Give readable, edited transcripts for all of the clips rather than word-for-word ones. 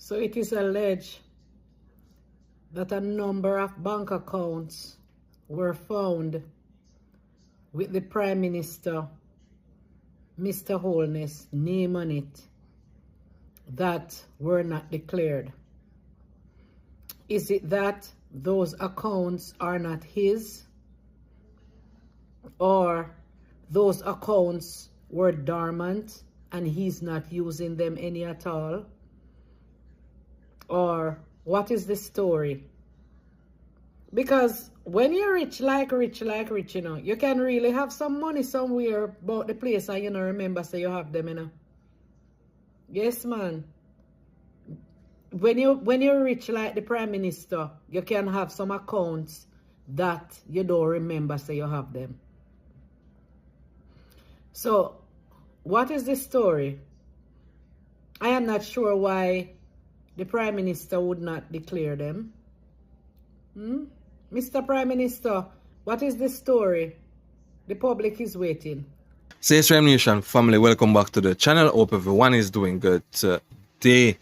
So it is alleged that a number of bank accounts were found with the Prime Minister, Mr. Holness, name on it that were not declared. Is it that those accounts are not his, or those accounts were dormant and he's not using them any at all? Or what is the story? Because when you're rich, you know, you can really have some money somewhere about the place and you know, remember, so you have them, you know. Yes, man. When you're rich like the Prime Minister, you can have some accounts that you don't remember, so you have them. So, what is the story? I am not sure why the Prime Minister would not declare them. Mr. Prime Minister, what is the story? The public is waiting. Says Ryme Nation family, welcome back to the channel. Hope everyone is doing good today.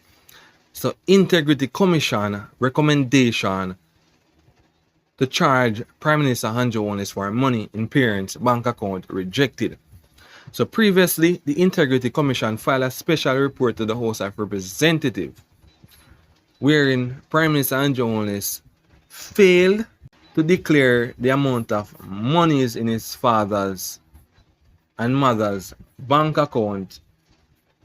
So, Integrity Commission recommendation to charge Prime Minister Andrew Holness for money in parents' bank account rejected. So previously, the Integrity Commission filed a special report to the House of Representatives, wherein Prime Minister Andrew Holness failed to declare the amount of monies in his father's and mother's bank account,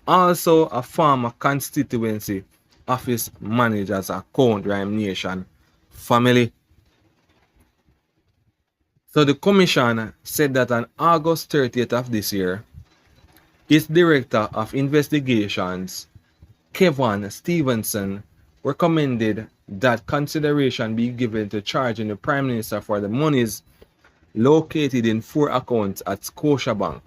also a former constituency office manager's account, Ryme Nation family. So the commission said that on August 30th of this year, its Director of Investigations, Kevin Stevenson, recommended that consideration be given to charging the Prime Minister for the monies located in 4 accounts at Scotiabank,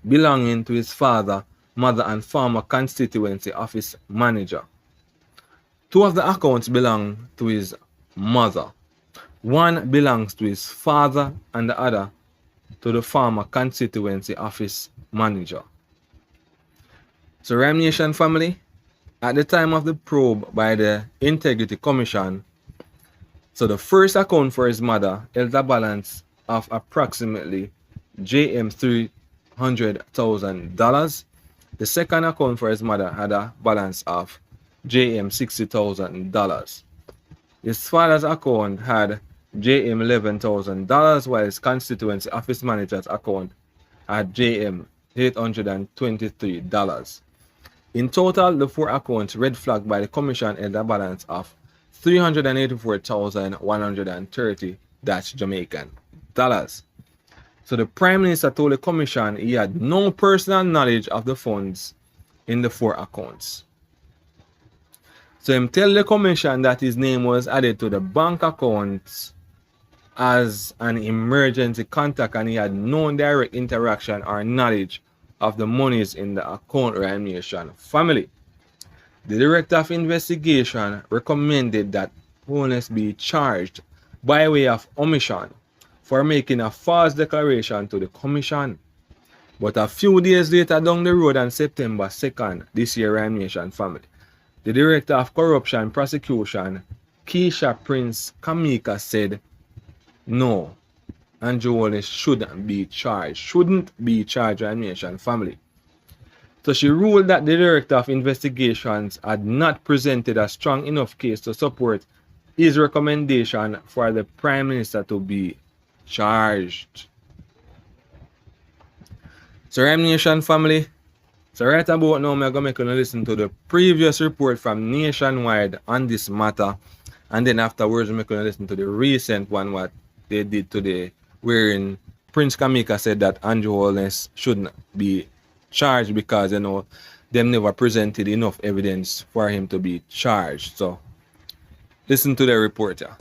belonging to his father, mother, and former constituency office manager. 2 of the accounts belong to his mother. 1 belongs to his father and the other to the former constituency office manager. So Ryme Nation family, at the time of the probe by the Integrity Commission, so the first account for his mother held a balance of approximately $300,000. The second account for his mother had a balance of $60,000. His father's account had $11,000, while his constituency office manager's account had $823. In total, the 4 accounts red flagged by the commission held a balance of $384,130 Jamaican dollars. So the Prime Minister told the commission he had no personal knowledge of the funds in the 4 accounts. So he tell the commission that his name was added to the bank accounts as an emergency contact and he had no direct interaction or knowledge of the monies in the account, Ryme Nation family. The Director of Investigation recommended that Holness be charged by way of omission for making a false declaration to the commission. But a few days later down the road on September 2nd this year, Ryme Nation family, the Director of Corruption Prosecution, Keisha Prince Kamika, said no, Andrew Holness shouldn't be charged, Ryme Nation family. So she ruled that the Director of Investigations had not presented a strong enough case to support his recommendation for the Prime Minister to be charged. So Ryme Nation family, so right about now, I'm going to make you listen to the previous report from Nationwide on this matter, and then afterwards I'm going to listen to the recent one what they did today, wherein Prince Kamika said that Andrew Holness shouldn't be charged because, you know, them never presented enough evidence for him to be charged. So listen to the reporter.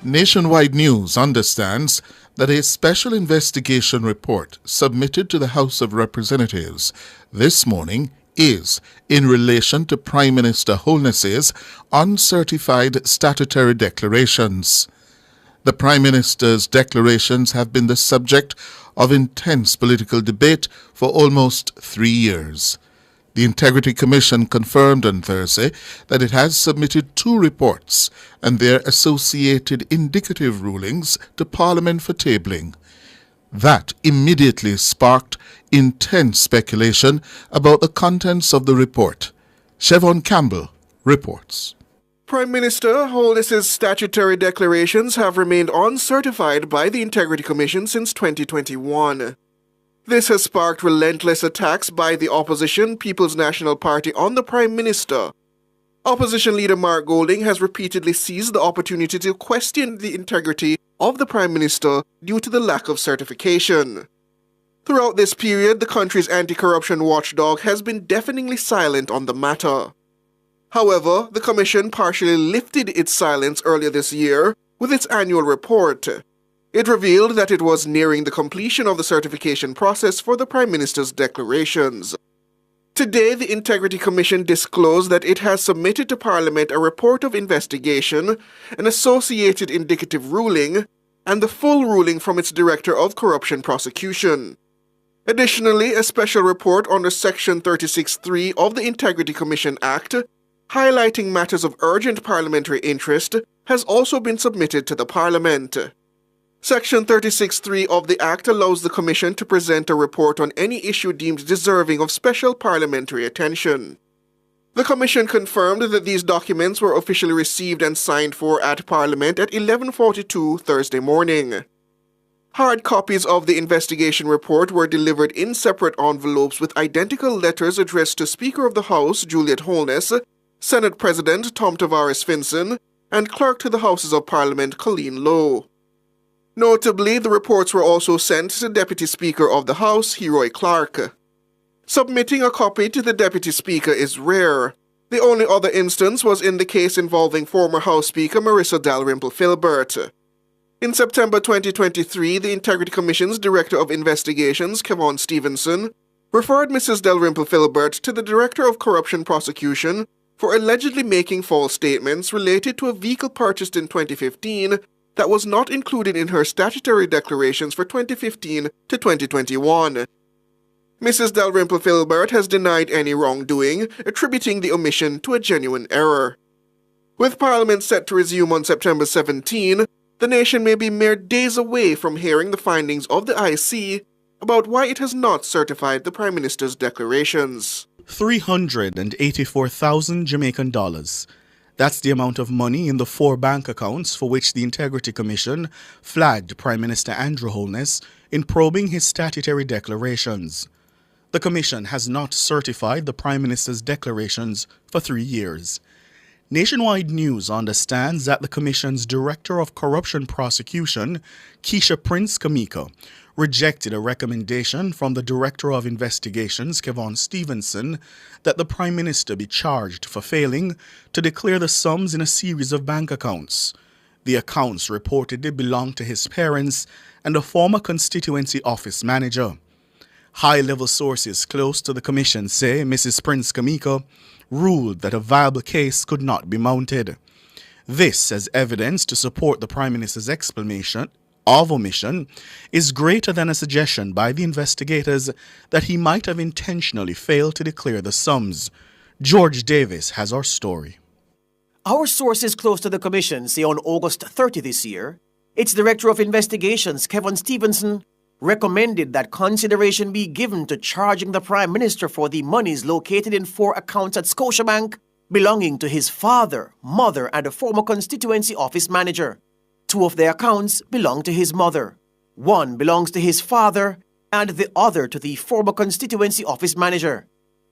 Nationwide News understands that a special investigation report submitted to the House of Representatives this morning is in relation to Prime Minister Holness's uncertified statutory declarations. The Prime Minister's declarations have been the subject of intense political debate for almost 3 years. The Integrity Commission confirmed on Thursday that it has submitted 2 reports and their associated indicative rulings to Parliament for tabling. That immediately sparked intense speculation about the contents of the report. Siobhan Campbell reports. Prime Minister Holness's statutory declarations have remained uncertified by the Integrity Commission since 2021. This has sparked relentless attacks by the opposition People's National Party on the Prime Minister. Opposition leader Mark Golding has repeatedly seized the opportunity to question the integrity of the Prime Minister due to the lack of certification. Throughout this period, the country's anti-corruption watchdog has been deafeningly silent on the matter. However, the Commission partially lifted its silence earlier this year with its annual report. It revealed that it was nearing the completion of the certification process for the Prime Minister's declarations. Today, the Integrity Commission disclosed that it has submitted to Parliament a report of investigation, an associated indicative ruling, and the full ruling from its Director of Corruption Prosecution. Additionally, a special report under Section 36(3) of the Integrity Commission Act, highlighting matters of urgent parliamentary interest, has also been submitted to the Parliament. Section 36(3) of the Act allows the Commission to present a report on any issue deemed deserving of special parliamentary attention. The Commission confirmed that these documents were officially received and signed for at Parliament at 11:42 Thursday morning. Hard copies of the investigation report were delivered in separate envelopes with identical letters addressed to Speaker of the House Juliet Holness, Senate President Tom Tavares Finson, and Clerk to the Houses of Parliament Colleen Lowe. Notably, the reports were also sent to Deputy Speaker of the House, Heroy Clark. Submitting a copy to the Deputy Speaker is rare. The only other instance was in the case involving former House Speaker Marissa Dalrymple-Filbert. In September 2023, the Integrity Commission's Director of Investigations, Kevon Stevenson, referred Mrs. Dalrymple-Filbert to the Director of Corruption Prosecution for allegedly making false statements related to a vehicle purchased in 2015 that was not included in her statutory declarations for 2015 to 2021. Mrs. Dalrymple-Filbert has denied any wrongdoing, attributing the omission to a genuine error. With Parliament set to resume on September 17, the nation may be mere days away from hearing the findings of the IC about why it has not certified the Prime Minister's declarations. 384,000 Jamaican dollars. That's the amount of money in the 4 bank accounts for which the Integrity Commission flagged Prime Minister Andrew Holness in probing his statutory declarations. The Commission has not certified the Prime Minister's declarations for 3 years. Nationwide News understands that the Commission's Director of Corruption Prosecution, Keisha Prince Kamika, rejected a recommendation from the Director of Investigations, Kevon Stevenson, that the Prime Minister be charged for failing to declare the sums in a series of bank accounts. The accounts reportedly belonged to his parents and a former constituency office manager. High-level sources close to the Commission say Mrs. Prince Kamika ruled that a viable case could not be mounted. This, as evidence to support the Prime Minister's explanation of omission, is greater than a suggestion by the investigators that he might have intentionally failed to declare the sums. George Davis has our story. Our sources close to the Commission say on August 30 this year, its Director of Investigations, Kevon Stevenson, recommended that consideration be given to charging the Prime Minister for the monies located in 4 accounts at Scotiabank belonging to his father, mother, and a former constituency office manager. 2 of the accounts belong to his mother. 1 belongs to his father, and the other to the former constituency office manager.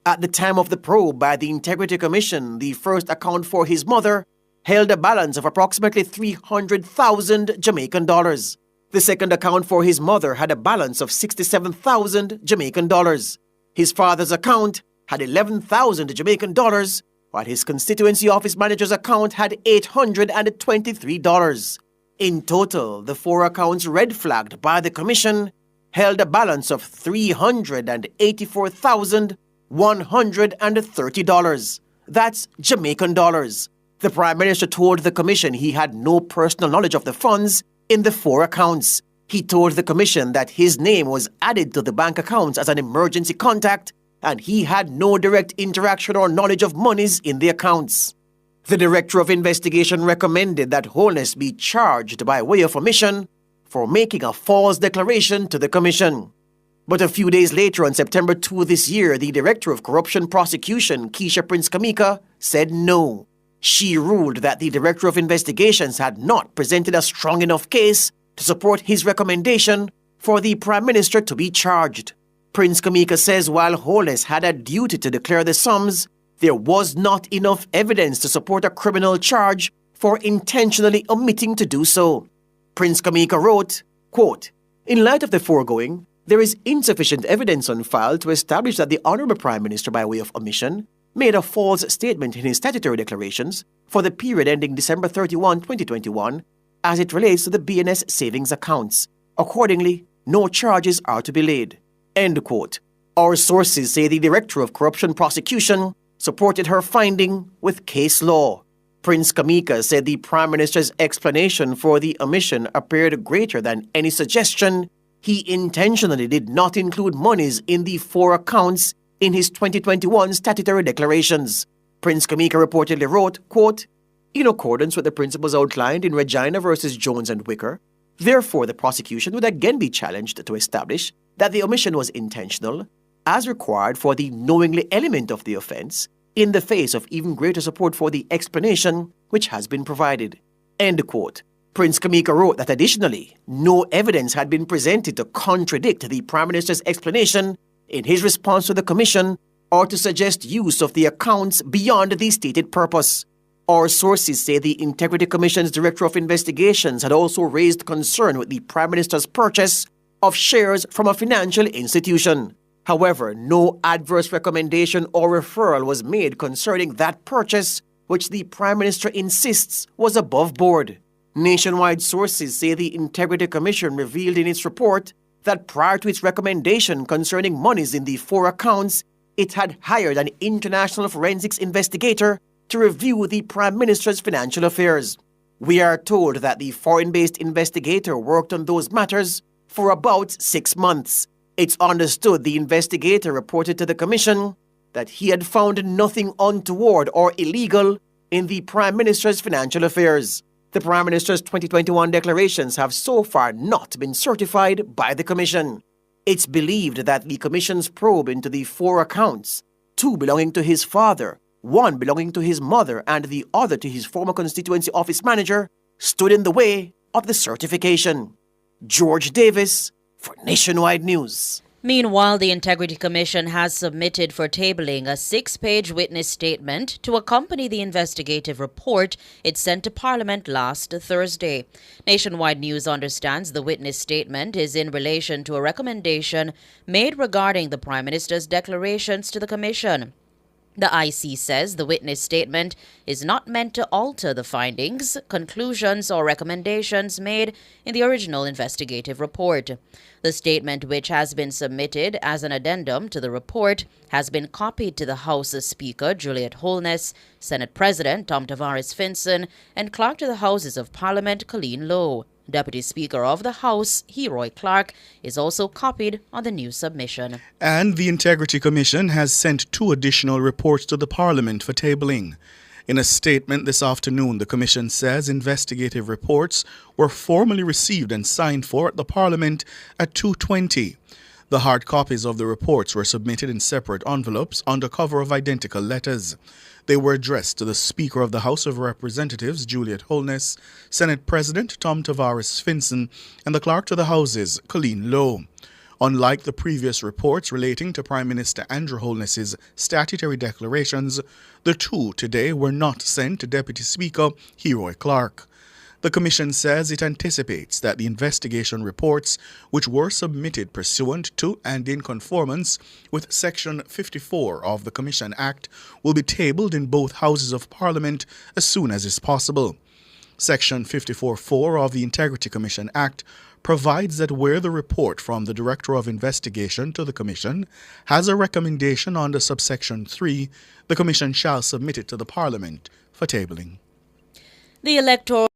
At the time of the probe by the Integrity Commission, the first account for his mother held a balance of approximately 300,000 Jamaican dollars. The second account for his mother had a balance of 67,000 Jamaican dollars. His father's account had 11,000 Jamaican dollars, while his constituency office manager's account had $823. In total, the 4 accounts red flagged by the Commission held a balance of $384,130. That's Jamaican dollars. The Prime Minister told the Commission he had no personal knowledge of the funds in the 4 accounts. He told the Commission that his name was added to the bank accounts as an emergency contact and he had no direct interaction or knowledge of monies in the accounts. The Director of Investigation recommended that Holness be charged by way of omission for making a false declaration to the Commission. But a few days later, on September 2 this year, the Director of Corruption Prosecution, Keisha Prince Kamika, said no. She ruled that the Director of Investigations had not presented a strong enough case to support his recommendation for the Prime Minister to be charged. Prince Kamika says while Holness had a duty to declare the sums, there was not enough evidence to support a criminal charge for intentionally omitting to do so. Prince Kamika wrote, quote, "In light of the foregoing, there is insufficient evidence on file to establish that the Honourable Prime Minister, by way of omission, made a false statement in his statutory declarations for the period ending December 31, 2021, as it relates to the BNS savings accounts. Accordingly, no charges are to be laid." End quote. Our sources say the Director of Corruption Prosecution supported her finding with case law. Prince Kamika said the Prime Minister's explanation for the omission appeared greater than any suggestion he intentionally did not include monies in the 4 accounts in his 2021 statutory declarations. Prince Kamika reportedly wrote, quote, "In accordance with the principles outlined in Regina versus Jones and Wicker, therefore the prosecution would again be challenged to establish that the omission was intentional, as required for the knowingly element of the offence, in the face of even greater support for the explanation which has been provided." End quote. Prince Kamika wrote that additionally, no evidence had been presented to contradict the Prime Minister's explanation in his response to the Commission or to suggest use of the accounts beyond the stated purpose. Our sources say the Integrity Commission's Director of Investigations had also raised concern with the Prime Minister's purchase of shares from a financial institution. However, no adverse recommendation or referral was made concerning that purchase, which the Prime Minister insists was above board. Nationwide sources say the Integrity Commission revealed in its report that prior to its recommendation concerning monies in the 4 accounts, it had hired an international forensics investigator to review the Prime Minister's financial affairs. We are told that the foreign-based investigator worked on those matters for about 6 months. It's understood the investigator reported to the Commission that he had found nothing untoward or illegal in the Prime Minister's financial affairs. The Prime Minister's 2021 declarations have so far not been certified by the Commission. It's believed that the Commission's probe into the 4 accounts, 2 belonging to his father, 1 belonging to his mother, and the other to his former constituency office manager, stood in the way of the certification. George Davis for Nationwide News. Meanwhile, the Integrity Commission has submitted for tabling a 6-page witness statement to accompany the investigative report it sent to Parliament last Thursday. Nationwide News understands the witness statement is in relation to a recommendation made regarding the Prime Minister's declarations to the Commission. The IC says the witness statement is not meant to alter the findings, conclusions, or recommendations made in the original investigative report. The statement, which has been submitted as an addendum to the report, has been copied to the House Speaker Juliet Holness, Senate President Tom Tavares Finson, and Clerk to the Houses of Parliament Colleen Lowe. Deputy Speaker of the House, Roy Clark, is also copied on the new submission. And the Integrity Commission has sent 2 additional reports to the Parliament for tabling. In a statement this afternoon, the Commission says investigative reports were formally received and signed for at the Parliament at 2:20. The hard copies of the reports were submitted in separate envelopes under cover of identical letters. They were addressed to the Speaker of the House of Representatives, Juliet Holness, Senate President Tom Tavares Finson, and the Clerk to the Houses, Colleen Lowe. Unlike the previous reports relating to Prime Minister Andrew Holness's statutory declarations, the 2 today were not sent to Deputy Speaker Roy Clark. The Commission says it anticipates that the investigation reports, which were submitted pursuant to and in conformance with Section 54 of the Commission Act, will be tabled in both Houses of Parliament as soon as is possible. Section 54(4) of the Integrity Commission Act provides that where the report from the Director of Investigation to the Commission has a recommendation under subsection 3, the Commission shall submit it to the Parliament for tabling. The Electoral